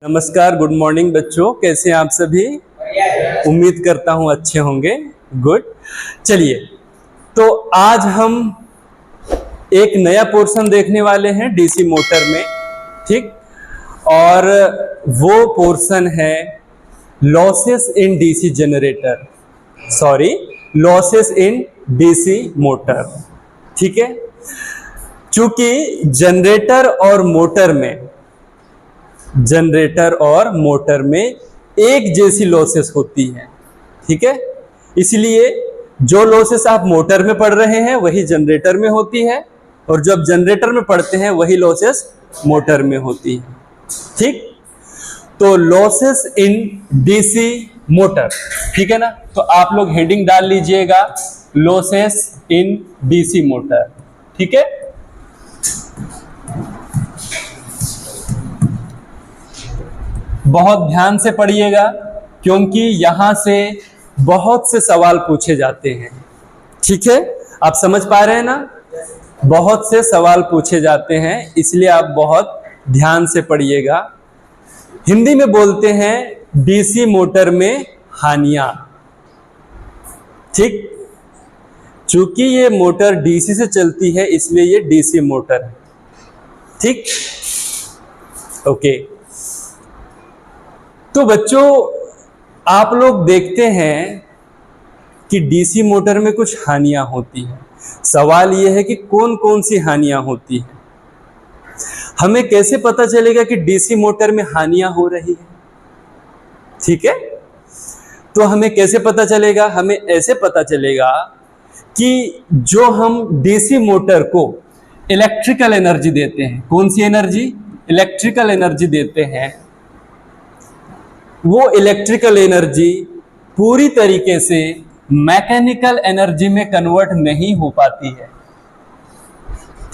नमस्कार, good morning बच्चों, कैसे हैं आप सभी। उम्मीद करता हूं अच्छे होंगे। गुड। चलिए, तो आज हम एक नया पोर्शन देखने वाले हैं डीसी मोटर में, ठीक। और वो पोर्शन है losses in DC generator, sorry losses in DC motor, ठीक है। चूंकि जनरेटर और मोटर में एक जैसी लॉसेस होती हैं, ठीक है। इसलिए जो लॉसेस आप मोटर में पढ़ रहे हैं वही जनरेटर में होती है, और जब जनरेटर में पढ़ते हैं वही लॉसेस मोटर में होती है, ठीक। तो लॉसेस इन डीसी मोटर, ठीक है ना। तो आप लोग हेडिंग डाल लीजिएगा लॉसेस इन डीसी मोटर, ठीक है। बहुत ध्यान से पढ़िएगा क्योंकि यहां से बहुत से सवाल पूछे जाते हैं, ठीक है। आप समझ पा रहे हैं ना, बहुत से सवाल पूछे जाते हैं, इसलिए आप बहुत ध्यान से पढ़िएगा। हिंदी में बोलते हैं डीसी मोटर में हानियां, ठीक। चूंकि ये मोटर डीसी से चलती है इसलिए ये डीसी मोटर है, ठीक। ओके। तो बच्चों, आप लोग देखते हैं कि डीसी मोटर में कुछ हानियां होती हैं। सवाल यह है कि कौन कौन सी हानियां होती हैं। हमें कैसे पता चलेगा कि डीसी मोटर में हानियां हो रही है, ठीक है। तो हमें कैसे पता चलेगा, हमें ऐसे पता चलेगा कि जो हम डीसी मोटर को इलेक्ट्रिकल एनर्जी देते हैं, कौन सी एनर्जी, इलेक्ट्रिकल एनर्जी देते हैं, वो इलेक्ट्रिकल एनर्जी पूरी तरीके से मैकेनिकल एनर्जी में कन्वर्ट नहीं हो पाती है,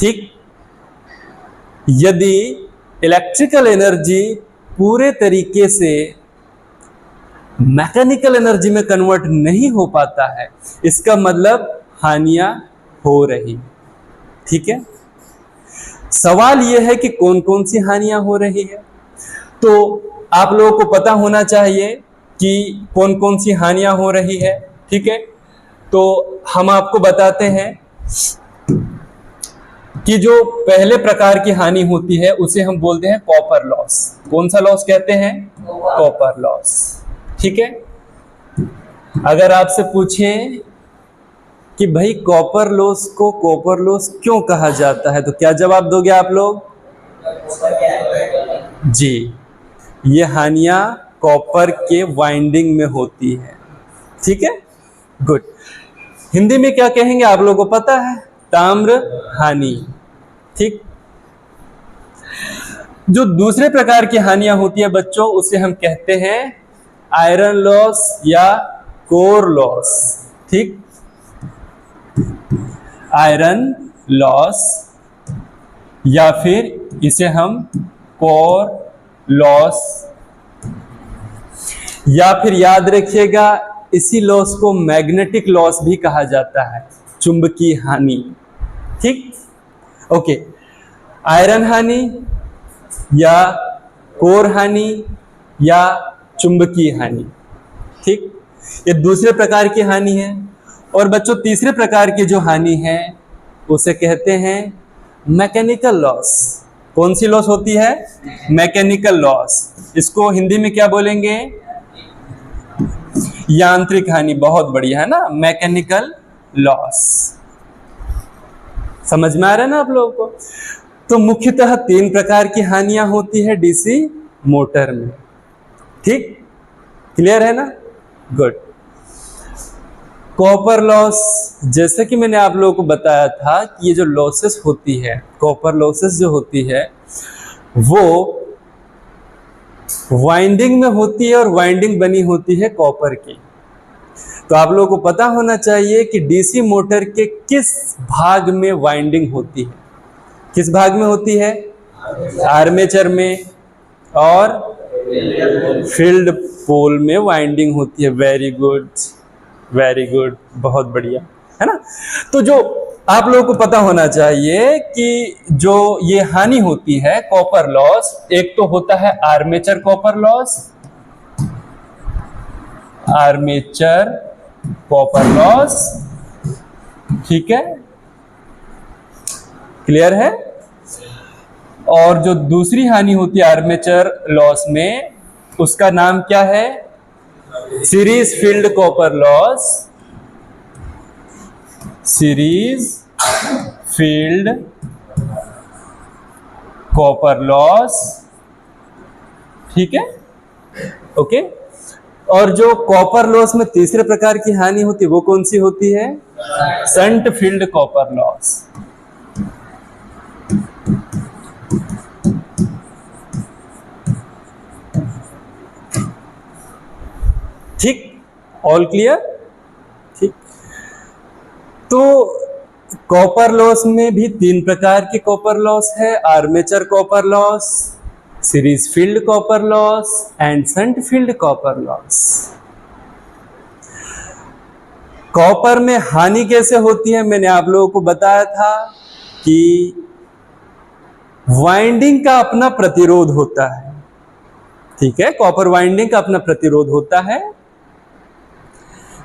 ठीक। यदि इलेक्ट्रिकल एनर्जी पूरे तरीके से मैकेनिकल एनर्जी में कन्वर्ट नहीं हो पाता है, इसका मतलब हानियां हो रही, ठीक है। सवाल यह है कि कौन कौन सी हानियां हो रही है। तो आप लोगों को पता होना चाहिए कि कौन कौन सी हानियां हो रही है, ठीक है। तो हम आपको बताते हैं कि जो पहले प्रकार की हानि होती है उसे हम बोलते हैं कॉपर लॉस। कौन सा लॉस कहते हैं, कॉपर लॉस, ठीक है। अगर आपसे पूछे कि भाई कॉपर लॉस को कॉपर लॉस क्यों कहा जाता है, तो क्या जवाब दोगे आप लोग। जी, ये हानियां कॉपर के वाइंडिंग में होती है, ठीक है। गुड। हिंदी में क्या कहेंगे आप लोगों को पता है, ताम्र हानि, ठीक। जो दूसरे प्रकार की हानियां होती है बच्चों, उसे हम कहते हैं आयरन लॉस या कोर लॉस, ठीक। आयरन लॉस या फिर इसे हम कोर लॉस, या फिर याद रखिएगा इसी लॉस को मैग्नेटिक लॉस भी कहा जाता है, चुंबकीय हानि, ठीक। ओके। आयरन हानि या कोर हानि या चुंबकीय हानि, ठीक। ये दूसरे प्रकार की हानि है। और बच्चों, तीसरे प्रकार की जो हानि है उसे कहते हैं मैकेनिकल लॉस। कौन सी लॉस होती है, मैकेनिकल लॉस। इसको हिंदी में क्या बोलेंगे, यांत्रिक हानि। बहुत बढ़िया, है ना, मैकेनिकल लॉस। समझ में आ रहा है ना आप लोगों को। तो मुख्यतः 3 प्रकार की हानियां होती है डीसी मोटर में, ठीक। क्लियर है ना। गुड। कॉपर लॉस, जैसे कि मैंने आप लोगों को बताया था कि ये जो लॉसेस होती है, कॉपर लॉसेस जो होती है वो वाइंडिंग में होती है, और वाइंडिंग बनी होती है कॉपर की। तो आप लोगों को पता होना चाहिए कि डीसी मोटर के किस भाग में वाइंडिंग होती है, किस भाग में होती है, आर्मेचर में और फील्ड पोल में वाइंडिंग होती है। वेरी गुड, वेरी गुड, बहुत बढ़िया, है ना। तो जो आप लोगों को पता होना चाहिए कि जो ये हानि होती है कॉपर लॉस, एक तो होता है armature copper loss, armature copper loss, ठीक है, क्लियर है। और जो दूसरी हानि होती है आर्मेचर लॉस में, उसका नाम क्या है, series field copper loss, series field copper loss, ठीक है, ओके। और जो कॉपर लॉस में तीसरे प्रकार की हानि होती है वो कौन सी होती है, संट फील्ड कॉपर लॉस। ठीक, ऑल क्लियर, ठीक। तो कॉपर लॉस में भी तीन प्रकार के कॉपर लॉस है, armature copper loss, series field copper loss and shunt field copper loss. Copper में हानि कैसे होती है, मैंने आप लोगों को बताया था कि वाइंडिंग का अपना प्रतिरोध होता है, ठीक है, कॉपर वाइंडिंग का अपना प्रतिरोध होता है।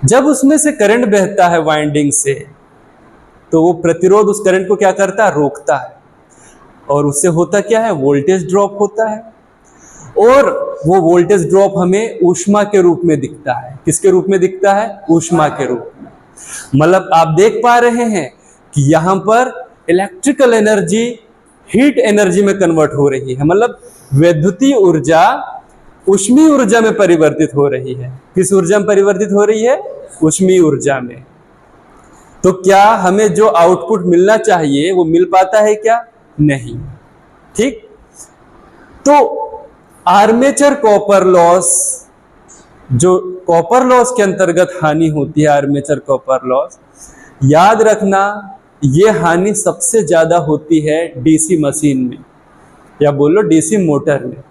जब उसमें से करंट बहता है वाइंडिंग से, तो वो प्रतिरोध उस करंट को क्या करता है, रोकता है, और उससे होता क्या है, वोल्टेज ड्रॉप होता है। और वो वोल्टेज ड्रॉप हमें ऊष्मा के रूप में दिखता है। किसके रूप में दिखता है, ऊष्मा के रूप में। मतलब आप देख पा रहे हैं कि यहां पर इलेक्ट्रिकल एनर्जी हीट एनर्जी में कन्वर्ट हो रही है, मतलब वैद्युतीय ऊर्जा ऊष्मीय ऊर्जा में परिवर्तित हो रही है। किस ऊर्जा में परिवर्तित हो रही है, ऊष्मीय ऊर्जा में। तो क्या हमें जो आउटपुट मिलना चाहिए वो मिल पाता है क्या, नहीं, ठीक। तो आर्मेचर कॉपर लॉस, जो कॉपर लॉस के अंतर्गत हानि होती है, आर्मेचर कॉपर लॉस, याद रखना ये हानि सबसे ज्यादा होती है डीसी मशीन में, या बोलो डीसी मोटर में।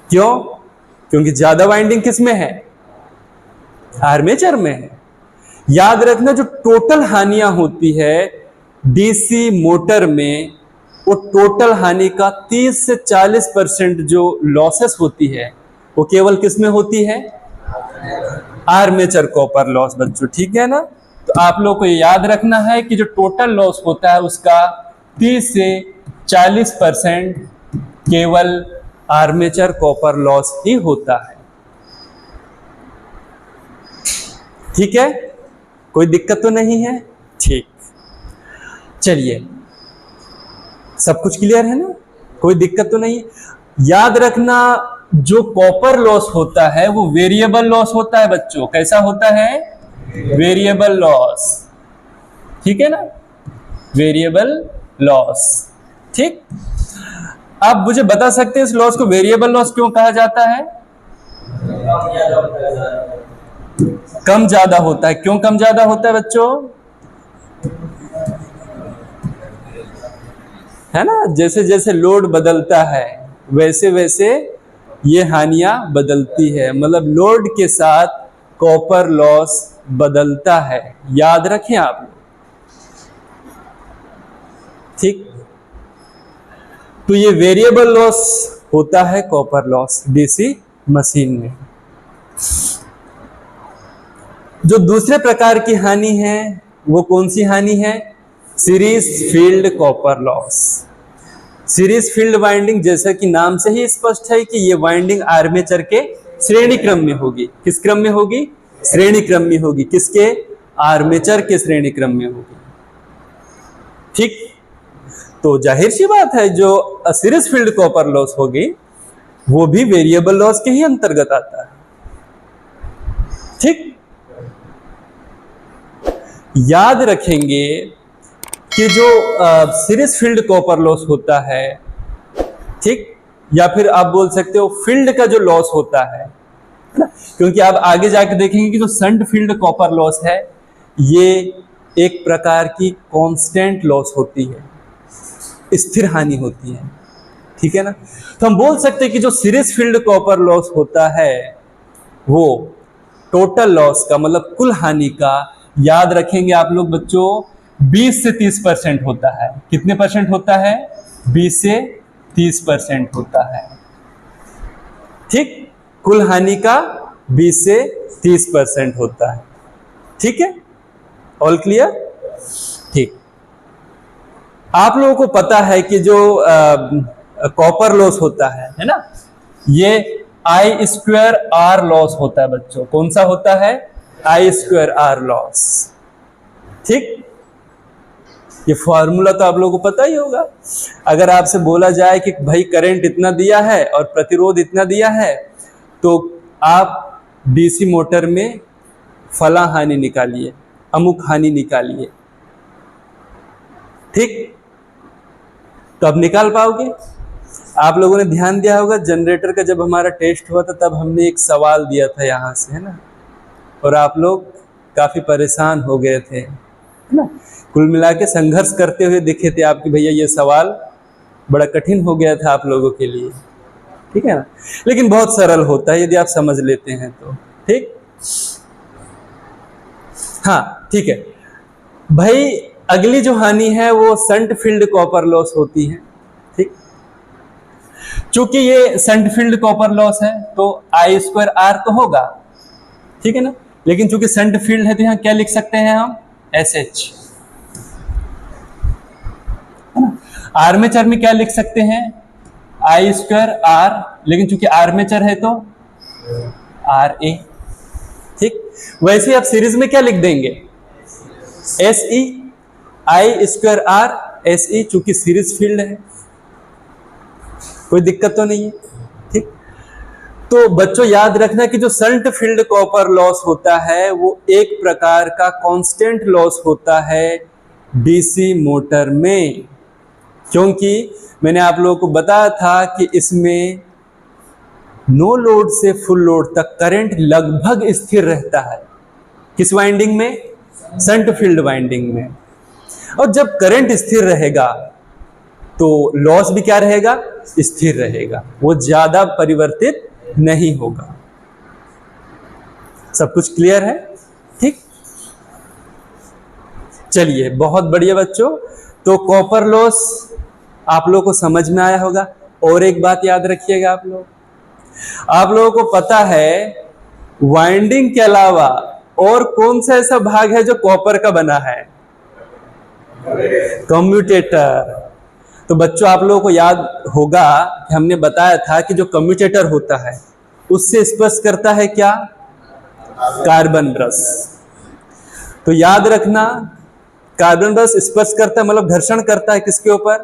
क्यों, क्योंकि ज्यादा वाइंडिंग किस में है, आर्मेचर में है। याद रखना जो टोटल हानियां होती है डीसी मोटर में, वो टोटल हानि का 30 से 40% जो लॉसेस होती है वो केवल किस में होती है, आर्मेचर कॉपर लॉस, बच्चों, ठीक है ना। तो आप लोग को ये याद रखना है कि जो टोटल लॉस होता है उसका 30 से 40% केवल आर्मेचर कॉपर लॉस ही होता है, ठीक है, कोई दिक्कत तो नहीं है, ठीक। चलिए, सब कुछ क्लियर है ना, कोई दिक्कत तो नहीं। याद रखना जो कॉपर लॉस होता है वो वेरिएबल लॉस होता है बच्चों। कैसा होता है, वेरिएबल लॉस, ठीक है ना, वेरिएबल लॉस, ठीक। आप मुझे बता सकते हैं इस लॉस को वेरिएबल लॉस क्यों कहा जाता है, कम ज्यादा होता है। क्यों कम ज्यादा होता है बच्चों, है ना, जैसे जैसे लोड बदलता है वैसे वैसे ये हानियां बदलती है, मतलब लोड के साथ कॉपर लॉस बदलता है, याद रखें आप लोग, ठीक। तो ये वेरिएबल लॉस होता है कॉपर लॉस डीसी मशीन में। जो दूसरे प्रकार की हानि है वो कौन सी हानि है, series field copper loss. Series field winding, जैसा कि नाम से ही स्पष्ट है कि ये वाइंडिंग आर्मेचर के श्रेणी क्रम में होगी। किस क्रम में होगी, श्रेणी क्रम में होगी। किसके, आर्मेचर के श्रेणी क्रम में होगी, ठीक। तो जाहिर सी बात है जो सीरीज फील्ड कॉपर लॉस होगी वो भी वेरिएबल लॉस के ही अंतर्गत आता है, ठीक। याद रखेंगे कि जो सीरीज फील्ड कॉपर लॉस होता है, ठीक, या फिर आप बोल सकते हो फील्ड का जो लॉस होता है ना, क्योंकि आप आगे जाके देखेंगे कि जो संट फील्ड कॉपर लॉस है ये एक प्रकार की कांस्टेंट लॉस होती है, स्थिर हानि होती है, ठीक है ना। तो हम बोल सकते हैं कि जो सीरीज फील्ड कॉपर लॉस होता है वो टोटल लॉस का, मतलब कुल हानि का, याद रखेंगे आप लोग बच्चों 20 से 30% होता है। कितने परसेंट होता है? 20 से 30% होता है। ठीक, कुल हानि का 20 से 30% होता है। ठीक है, ऑल क्लियर? ठीक, आप लोगों को पता है कि जो कॉपर लॉस होता है ना, ये I²R लॉस होता है बच्चों। कौन सा होता है? I²R loss. ठीक, ये फॉर्मूला तो आप लोगों को पता ही होगा। अगर आपसे बोला जाए कि भाई करंट इतना दिया है और प्रतिरोध इतना दिया है, तो आप डीसी मोटर में फला हानि निकालिए, अमुक हानि निकालिए। ठीक, तो अब निकाल पाओगे? आप लोगों ने ध्यान दिया होगा जनरेटर का जब हमारा टेस्ट हुआ था तब हमने एक सवाल दिया था यहाँ से, है ना, और आप लोग काफी परेशान हो गए थे, है ना। कुल मिला के संघर्ष करते हुए दिखे थे आपके भैया, ये सवाल बड़ा कठिन हो गया था आप लोगों के लिए। ठीक है ना, लेकिन बहुत सरल होता है यदि आप समझ लेते हैं तो। ठीक, हाँ ठीक है भाई। अगली जो हानि है वो शंट फील्ड कॉपर लॉस होती है। ठीक, चूंकि ये शंट फील्ड कॉपर लॉस है तो I²R तो होगा, ठीक है ना, लेकिन चूंकि शंट फील्ड है तो यहां क्या लिख सकते हैं हम? SH। आर्मेचर में क्या लिख सकते हैं? I²R, लेकिन चूंकि आर्मेचर है तो RA। ठीक, वैसे आप सीरीज में क्या लिख देंगे? SE, I²R SE, चूंकि सीरीज फील्ड है, कोई दिक्कत तो नहीं है। ठीक, तो बच्चों याद रखना कि जो शंट फील्ड कॉपर लॉस होता है वो एक प्रकार का कांस्टेंट लॉस होता है डीसी मोटर में, क्योंकि मैंने आप लोगों को बताया था कि इसमें नो लोड से फुल लोड तक करंट लगभग स्थिर रहता है। किस वाइंडिंग में? शंट फील्ड वाइंडिंग में। और जब करंट स्थिर रहेगा तो लॉस भी क्या रहेगा? स्थिर रहेगा, वो ज्यादा परिवर्तित नहीं होगा। सब कुछ क्लियर है? ठीक, चलिए बहुत बढ़िया बच्चों। तो कॉपर लॉस आप लोगों को समझ में आया होगा। और एक बात याद रखिएगा, आप लोगों को पता है वाइंडिंग के अलावा और कौन सा ऐसा भाग है जो कॉपर का बना है? कम्यूटेटर। तो बच्चों आप लोगों को याद होगा कि हमने बताया था कि जो कम्यूटेटर होता है उससे स्पर्श करता है क्या? Carbon brush. तो याद रखना, कार्बन ब्रश स्पर्श करता है मतलब घर्षण करता है किसके ऊपर?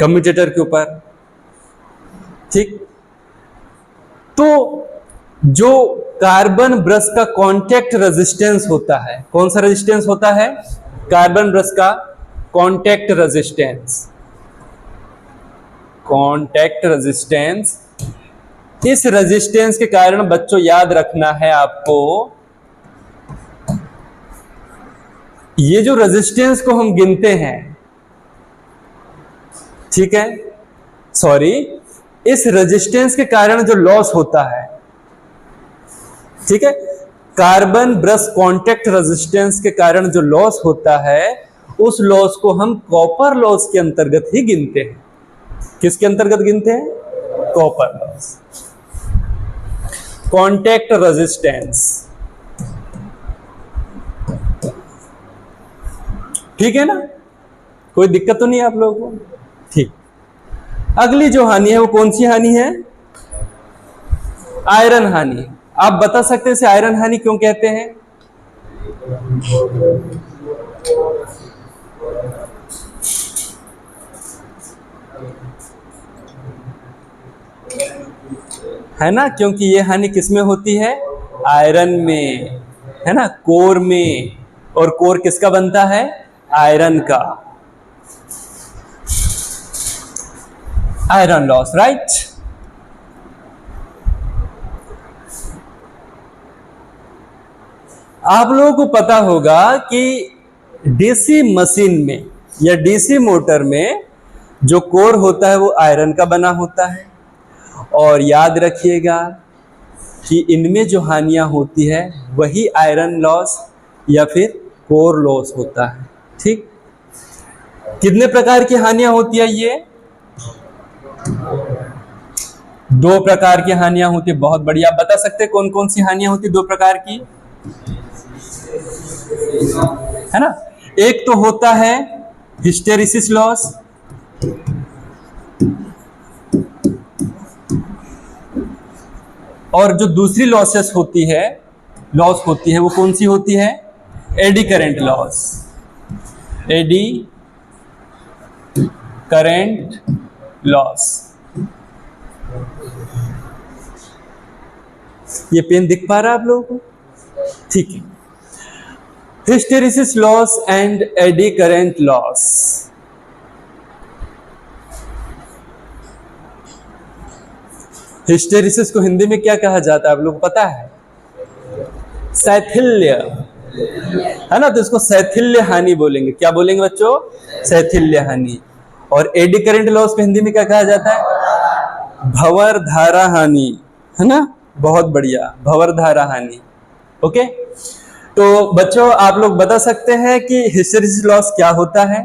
कम्यूटेटर के ऊपर। ठीक, तो जो कार्बन ब्रश का कांटेक्ट रेजिस्टेंस होता है, कौन सा रेजिस्टेंस होता है? कार्बन ब्रश का कांटेक्ट रेजिस्टेंस। कांटेक्ट रेजिस्टेंस, इस रेजिस्टेंस के कारण बच्चों याद रखना है आपको, ये जो रेजिस्टेंस को हम गिनते हैं, ठीक है, सॉरी, इस रेजिस्टेंस के कारण जो लॉस होता है, ठीक है, कार्बन ब्रश कांटेक्ट रेजिस्टेंस के कारण जो लॉस होता है उस लॉस को हम कॉपर लॉस के अंतर्गत ही गिनते हैं। किसके अंतर्गत गिनते हैं? Copper loss, contact resistance. ठीक है ना, कोई दिक्कत तो नहीं है आप लोगों को? ठीक, अगली जो हानि है वो कौन सी हानि है? आयरन हानि। आप बता सकते हैं इसे आयरन हानि क्यों कहते हैं? है ना, क्योंकि ये हानि किसमें होती है? आयरन में, है ना, कोर में। और कोर किसका बनता है? आयरन का। Iron loss, right. आप लोगों को पता होगा कि डीसी मशीन में या डीसी मोटर में जो कोर होता है वो आयरन का बना होता है। और याद रखिएगा कि इनमें जो हानियां होती है वही आयरन लॉस या फिर कोर लॉस होता है। ठीक, कितने प्रकार की हानियां होती है ये? 2 प्रकार की हानियां होती है। बहुत बढ़िया। आप बता सकते हैं कौन कौन सी हानियां होती है 2 प्रकार की? है ना, एक तो होता है हिस्टेरिसिस लॉस, और जो दूसरी लॉस होती है वो कौन सी होती है? Eddy current loss. Eddy current loss. ये पेन दिख पा रहा है आप लोगों को? ठीक है। Hysteresis loss and eddy current loss. Hysteresis को हिंदी में क्या कहा जाता है आप लोग पता है? शैथिल्य, है ना, तो इसको शैथिल्य हानि बोलेंगे। क्या बोलेंगे बच्चों? शैथिल्य हानि। और एडी करंट लॉस को हिंदी में क्या कहा जाता है? भंवर धारा हानि, है ना, बहुत बढ़िया, भंवर धारा हानि। ओके, तो बच्चों आप लोग बता सकते हैं कि हिस्टेरिसिस लॉस क्या होता है?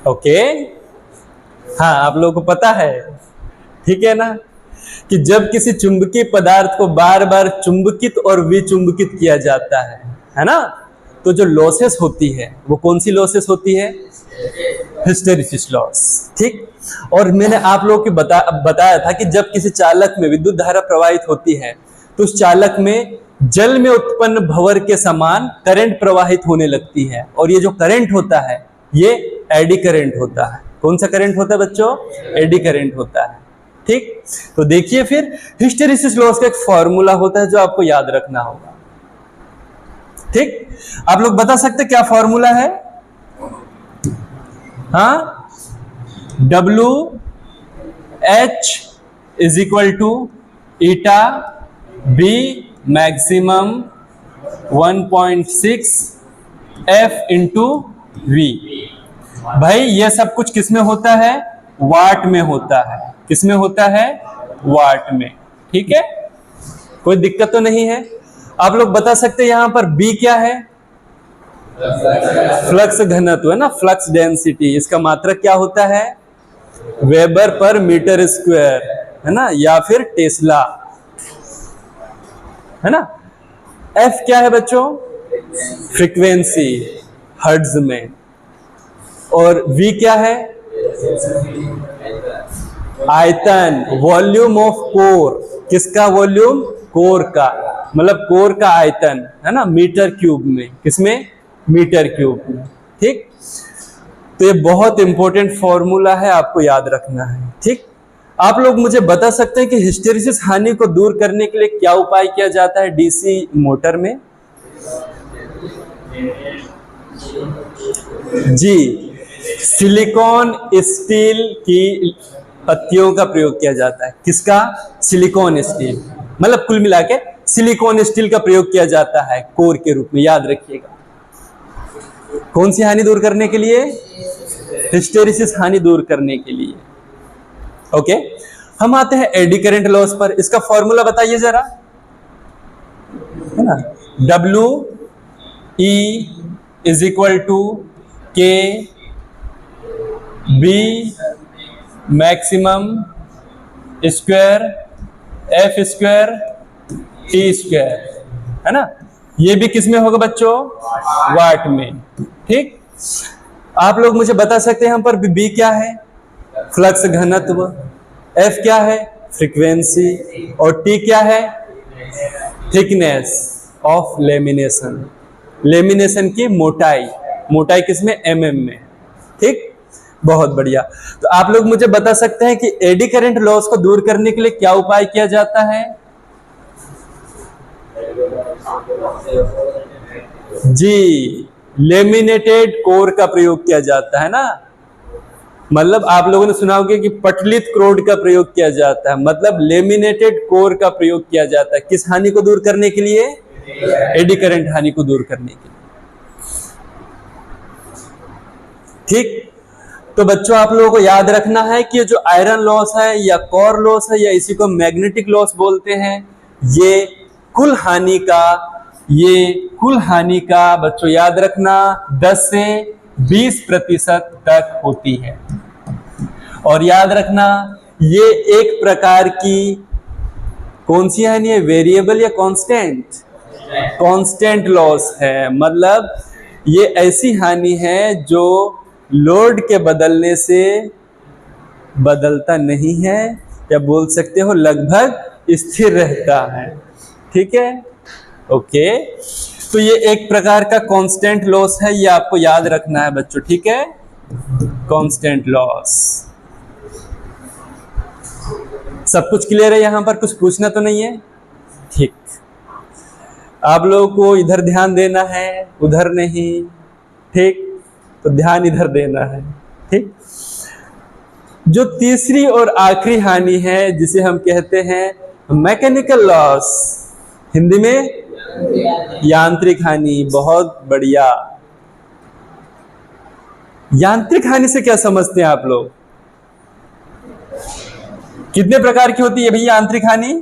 ओके, हाँ, आप लोगों को पता है, ठीक है ना, कि जब किसी चुंबकीय पदार्थ को बार बार चुंबकित और विचुंबकित किया जाता है ना, तो जो लॉसेस होती है वो कौन सी लॉसेस होती है? Hysteresis loss. ठीक, और मैंने आप लोगों को बताया था कि जब किसी चालक में विद्युत धारा प्रवाहित होती है तो उस चालक में जल में उत्पन्न भंवर के समान करंट प्रवाहित होने लगती है, और ये जो करंट होता है ये एडी करंट होता है। कौन सा करंट होता है बच्चों? एडी करंट होता है। ठीक, तो देखिए फिर हिस्टेरिसिस लॉस का एक फॉर्मूला होता है जो आपको याद रखना होगा। ठीक, आप लोग बता सकते क्या फॉर्मूला है? हाँ, W H is equal to eta B maximum 1.6 F into V. भाई ये सब कुछ किसमें होता है? वाट में होता है। किसमें होता है? वाट में। ठीक है, कोई दिक्कत तो नहीं है। आप लोग बता सकते हैं यहां पर बी क्या है? फ्लक्स घनत्व, है ना, फ्लक्स डेंसिटी। इसका मात्रक क्या होता है? वेबर पर मीटर स्क्वायर, है ना, या फिर टेस्ला, है ना। एफ क्या है बच्चों? फ्रीक्वेंसी हर्ट्ज में। और वी क्या है? आयतन, वॉल्यूम ऑफ कोर। किसका वॉल्यूम? कोर का, मतलब कोर का आयतन, है ना, मीटर क्यूब में। किसमें? मीटर क्यूब में। ठीक, तो ये बहुत इंपॉर्टेंट फॉर्मूला है, आपको याद रखना है। ठीक, आप लोग मुझे बता सकते हैं कि हिस्टेरिसिस हानि को दूर करने के लिए क्या उपाय किया जाता है डीसी मोटर में? जी, सिलिकॉन स्टील की पत्तियों का प्रयोग किया जाता है। किसका? सिलिकॉन स्टील, मतलब कुल मिला के सिलिकॉन स्टील का प्रयोग किया जाता है कोर के रूप में, याद रखिएगा। कौन सी हानि दूर करने के लिए? हिस्टेरिसिस हानि दूर करने के लिए। ओके, हम आते हैं एडी करंट लॉस पर। इसका फॉर्मूला बताइए जरा, है ना, W E is equal to K B maximum square F square T square, है ना। ये भी किसमें होगा बच्चों? वाट में। ठीक, आप लोग मुझे बता सकते हैं यहाँ पर बी क्या है? फ्लक्स घनत्व। एफ क्या है? फ्रीक्वेंसी। और टी क्या है? थिकनेस ऑफ लेमिनेशन, लेमिनेशन की मोटाई। मोटाई किसमें? एमएम में। ठीक, बहुत बढ़िया। तो आप लोग मुझे बता सकते हैं कि एडी करंट लॉस को दूर करने के लिए क्या उपाय किया जाता है? जी, लेमिनेटेड कोर का प्रयोग किया जाता है ना। मतलब आप लोगों ने सुना होगा कि पटलित क्रोड का प्रयोग किया जाता है, मतलब लेमिनेटेड कोर का प्रयोग किया जाता है। किस हानि को दूर करने के लिए? एडी करंट हानि को दूर करने के लिए। ठीक, तो बच्चों आप लोगों को याद रखना है कि जो आयरन लॉस है या कोर लॉस है या इसी को मैग्नेटिक लॉस बोलते हैं, ये कुल हानि का बच्चों याद रखना 10 से 20% तक होती है। और याद रखना ये एक प्रकार की कौन सी हानि है, वेरिएबल या कांस्टेंट? कांस्टेंट लॉस है। मतलब ये ऐसी हानि है जो लोड के बदलने से बदलता नहीं है, या बोल सकते हो लगभग स्थिर रहता है। ठीक है, ओके। तो ये एक प्रकार का कांस्टेंट लॉस है, ये आपको याद रखना है बच्चों। ठीक है, कांस्टेंट लॉस। सब कुछ क्लियर है? यहां पर कुछ पूछना तो नहीं है? ठीक, आप लोगों को इधर ध्यान देना है, उधर नहीं। ठीक, तो ध्यान इधर देना है। ठीक, जो तीसरी और आखिरी हानि है जिसे हम कहते हैं मैकेनिकल लॉस, हिंदी में यांत्रिक हानि। बहुत बढ़िया। यांत्रिक हानि से क्या समझते हैं आप लोग? कितने प्रकार की होती है भैया यांत्रिक हानि?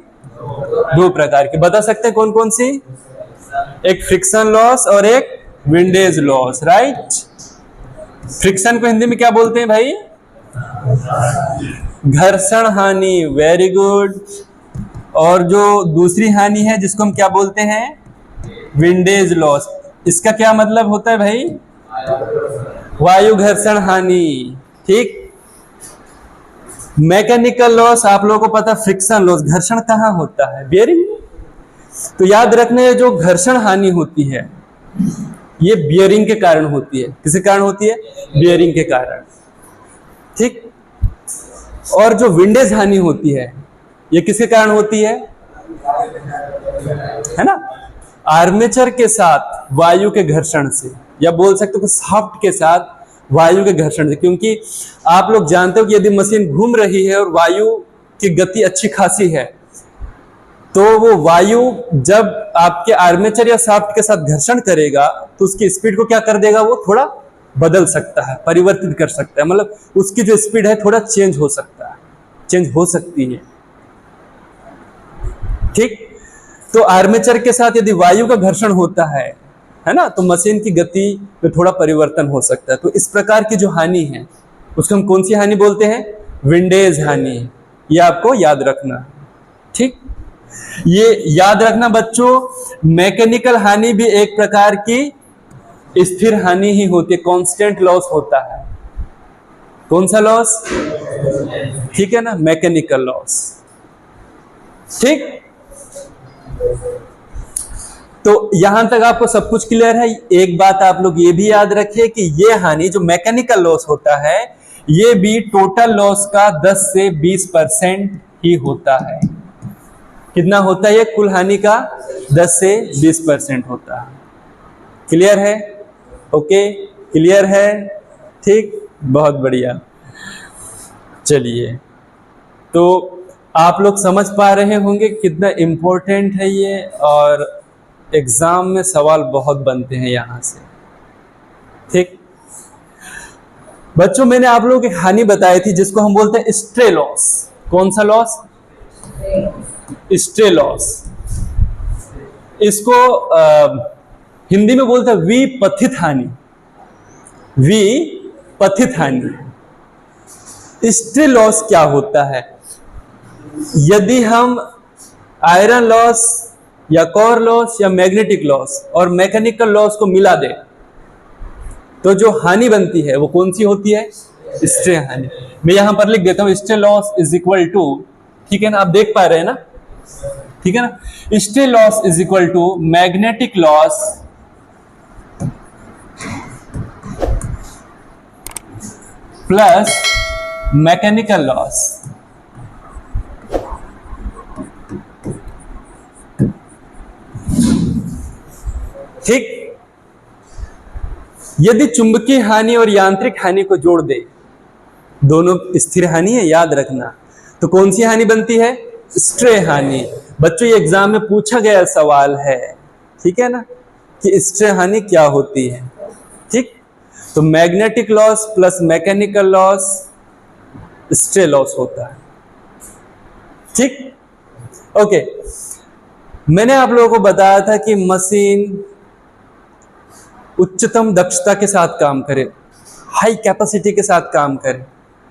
2 प्रकार की। बता सकते हैं कौन कौन सी? एक फ्रिक्शन लॉस और एक विंडेज लॉस, राइट। फ्रिक्शन को हिंदी में क्या बोलते हैं भाई? घर्षण हानि, वेरी गुड। और जो दूसरी हानि है जिसको हम क्या बोलते हैं? Windage loss. इसका क्या मतलब होता है भाई? वायु घर्षण हानि। ठीक। मैकेनिकल लॉस आप लोगों को पता, फ्रिक्शन लॉस, घर्षण कहाँ होता है? बियरिंग। तो याद रखने जो घर्षण हानि होती है ये बियरिंग के कारण होती है। किसके कारण होती है? बियरिंग के कारण। ठीक। और जो विंडेज हानि होती है ये किसके कारण होती है ना? आर्मेचर के साथ वायु के घर्षण से, या बोल सकते हो शाफ्ट के साथ वायु के घर्षण से। क्योंकि आप लोग जानते हो कि यदि मशीन घूम रही है और वायु की गति अच्छी खासी है, तो वो वायु जब आपके आर्मेचर या शाफ्ट के साथ घर्षण करेगा तो उसकी स्पीड को क्या कर देगा? वो थोड़ा बदल सकता है, परिवर्तित कर सकता है। मतलब उसकी जो स्पीड है थोड़ा चेंज हो सकता है, चेंज हो सकती है। ठीक। तो आर्मेचर के साथ यदि वायु का घर्षण होता है ना, तो मशीन की गति में थोड़ा परिवर्तन हो सकता है। तो इस प्रकार की जो हानि है उसको हम कौन सी हानि बोलते हैं? विंडेज हानि। ये आपको याद रखना। ठीक। ये याद रखना बच्चों, मैकेनिकल हानि भी एक प्रकार की स्थिर हानि ही होती है, कांस्टेंट लॉस होता है। कौन सा लॉस? ठीक है ना, मैकेनिकल लॉस। ठीक। तो यहां तक आपको सब कुछ क्लियर है। एक बात आप लोग ये भी याद रखिए कि ये हानि जो मैकेनिकल लॉस होता है ये भी टोटल लॉस का 10 से 20% ही होता है। कितना होता है ये? कुल हानि का 10 से 20% होता है। क्लियर है? ओके, क्लियर है? ठीक, बहुत बढ़िया। चलिए, तो आप लोग समझ पा रहे होंगे कितना इम्पोर्टेंट है ये, और एग्जाम में सवाल बहुत बनते हैं यहां से। ठीक बच्चों, मैंने आप लोगों को एक हानि बताई थी जिसको हम बोलते हैं स्ट्रे लॉस। कौन सा लॉस? Stray loss. इसको हिंदी में बोलते हैं विपथित हानि। विपथित हानि। स्ट्रे लॉस क्या होता है? यदि हम आयरन लॉस या कोर लॉस या मैग्नेटिक लॉस और मैकेनिकल लॉस को मिला दे तो जो हानि बनती है वो कौन सी होती है? स्ट्रे हानि। मैं यहां पर लिख देता हूं, stray loss is equal to, ठीक है ना, आप देख पा रहे हैं ना? ठीक है ना, stray loss is equal to magnetic loss plus mechanical loss. ठीक। यदि चुंबकीय हानि और यांत्रिक हानि को जोड़ दे, दोनों स्थिर हानि है याद रखना, तो कौन सी हानि बनती है? स्ट्रे हानि। बच्चों ये एग्जाम में पूछा गया सवाल है, ठीक है ना, कि स्ट्रे हानि क्या होती है। ठीक। तो magnetic loss plus mechanical loss stray loss होता है। ठीक, ओके। मैंने आप लोगों को बताया था कि मशीन उच्चतम दक्षता के साथ काम करे, हाई कैपेसिटी के साथ काम करे,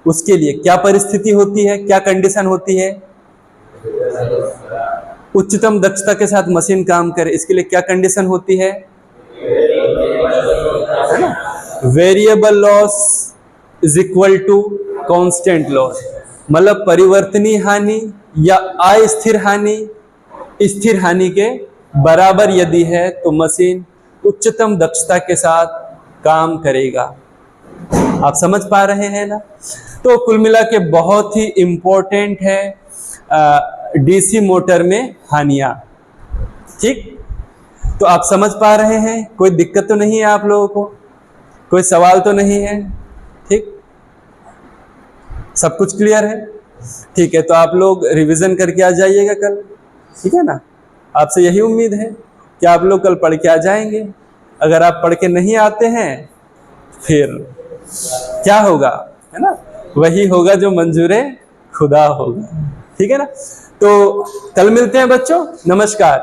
उसके लिए क्या परिस्थिति होती है, क्या कंडीशन होती है? उच्चतम दक्षता के साथ मशीन काम करे, इसके लिए क्या कंडीशन होती है? Variable loss is equal to constant loss, मतलब परिवर्तनीय हानि या अस्थिर हानि स्थिर हानि के बराबर यदि है तो मशीन उच्चतम दक्षता के साथ काम करेगा। आप समझ पा रहे हैं ना? तो कुल मिला के बहुत ही इंपॉर्टेंट है डीसी मोटर में हानियां। ठीक, तो आप समझ पा रहे हैं, कोई दिक्कत तो नहीं है आप लोगों को, कोई सवाल तो नहीं है? ठीक, सब कुछ क्लियर है? ठीक है, तो आप लोग रिवीजन करके आ जाइएगा कल, ठीक है ना? आपसे यही उम्मीद है कि आप लोग कल पढ़ के आ जाएंगे। अगर आप पढ़ के नहीं आते हैं फिर क्या होगा, है ना? वही होगा जो मंजूरे खुदा होगा। ठीक है ना? तो कल मिलते हैं बच्चों, नमस्कार।